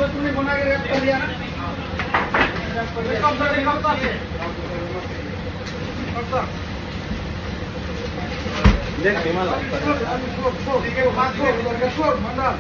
तुमने बना के रैप कर दिया ना देख विमान ठीक है हाथ छोड़ मंडल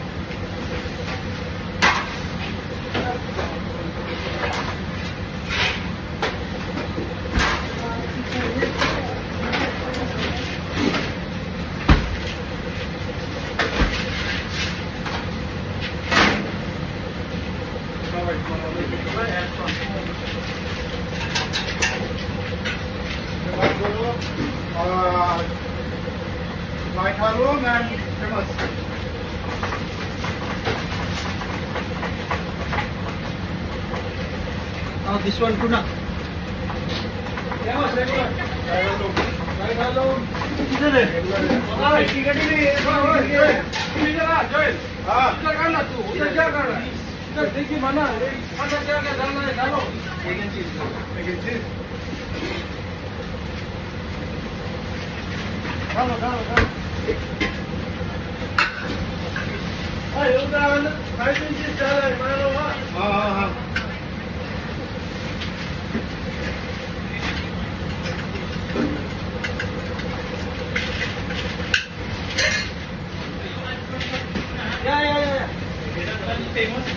Light Harlem and famous. Oh, this one too, na? Famous, regular. Light Harlem. किधर है? हाँ, टिकट ही नहीं है. इधर आ, जोएल. हाँ. इधर करना तू. उधर क्या करना? इधर देखिए माना. अंदर क्या क्या डालना है डालो. Vacancy. डालो. हाँ, ये उधर आना. 5 इंच डाला है मानो हाँ. हाँ. Yeah. Famous.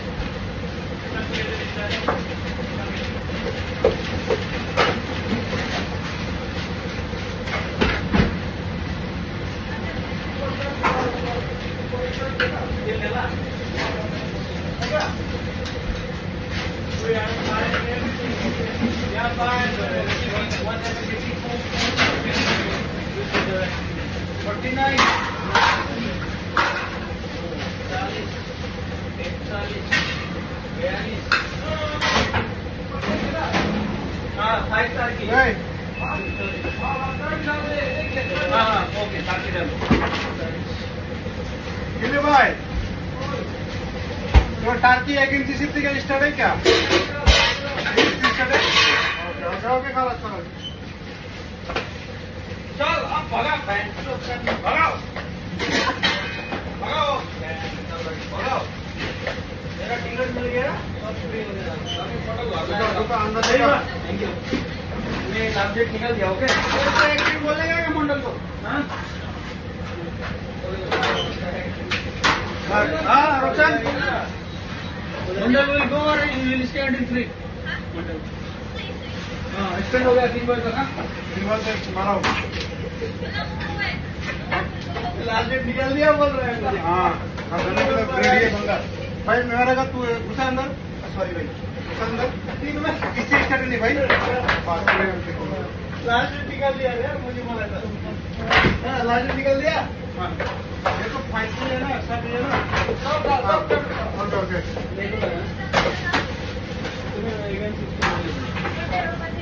भाई तो टार्की 1 इंच सिफ्टी का स्टार्ट है क्या? स्टार्ट है? ओके खालास करो. चल अब भगाओ मेरा टिकट मिल गया. अंदर थैंक यू. मैं सब्जेक्ट निकल गया. ओके एक दिन बोलेगा क्या मंडल को? हाँ रोशन मंडल will go or you will stand in free. हाँ एक्सटेंड हो गया 3 बार तक. हाँ 3 बार तक मारो. लास्ट डेट निकल दिया बोल रहे हैं. हाँ करने के लिए रेडी है बंदा. भाई मेरा का तू घुसा अंदर. सॉरी भाई घुसा अंदर. ठीक है किससे स्टार्ट नहीं भाई. लास्ट डेट निकल दिया यार मुझे बोला था. हाँ लास्ट डेट निकल दिया. हाँ ये तो फाइट है ना. सब ये ना ओके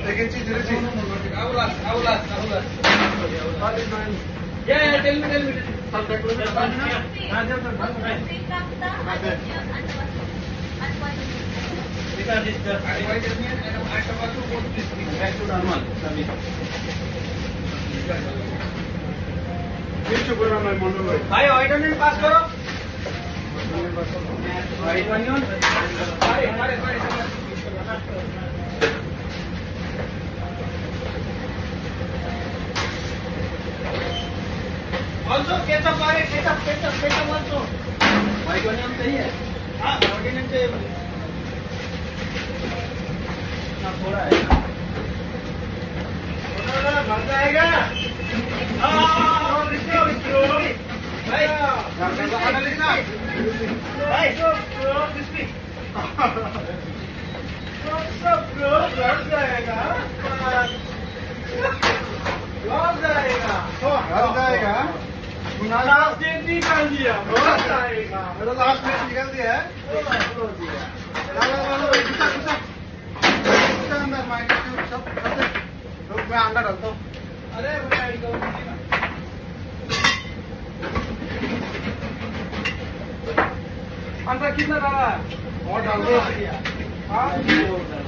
लेकिन चीज रे आउलास या टेल मी सब डॉक्यूमेंट हां जब देखा दिस एडवाइजर में I talk to both this back to normal submit. भाई ऑर्डिनेंस पास करो. Also ketchup also. White onion सही है. हाँ ऑर्डिनेंस चाहिए ना थोड़ा है. भर जाएगा. निकाल दिया मेरा लास्ट में निकाल दिया है अंदर सब मैं अंदर डालता हूँ अरे अंदर कितना डाला है और डाल दो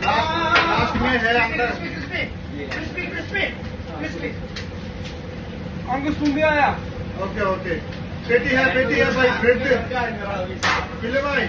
लास्ट में है अंदर अंकुश तुम भी आया ओके ओके पेटी है भाई ब्रेड फिले भाई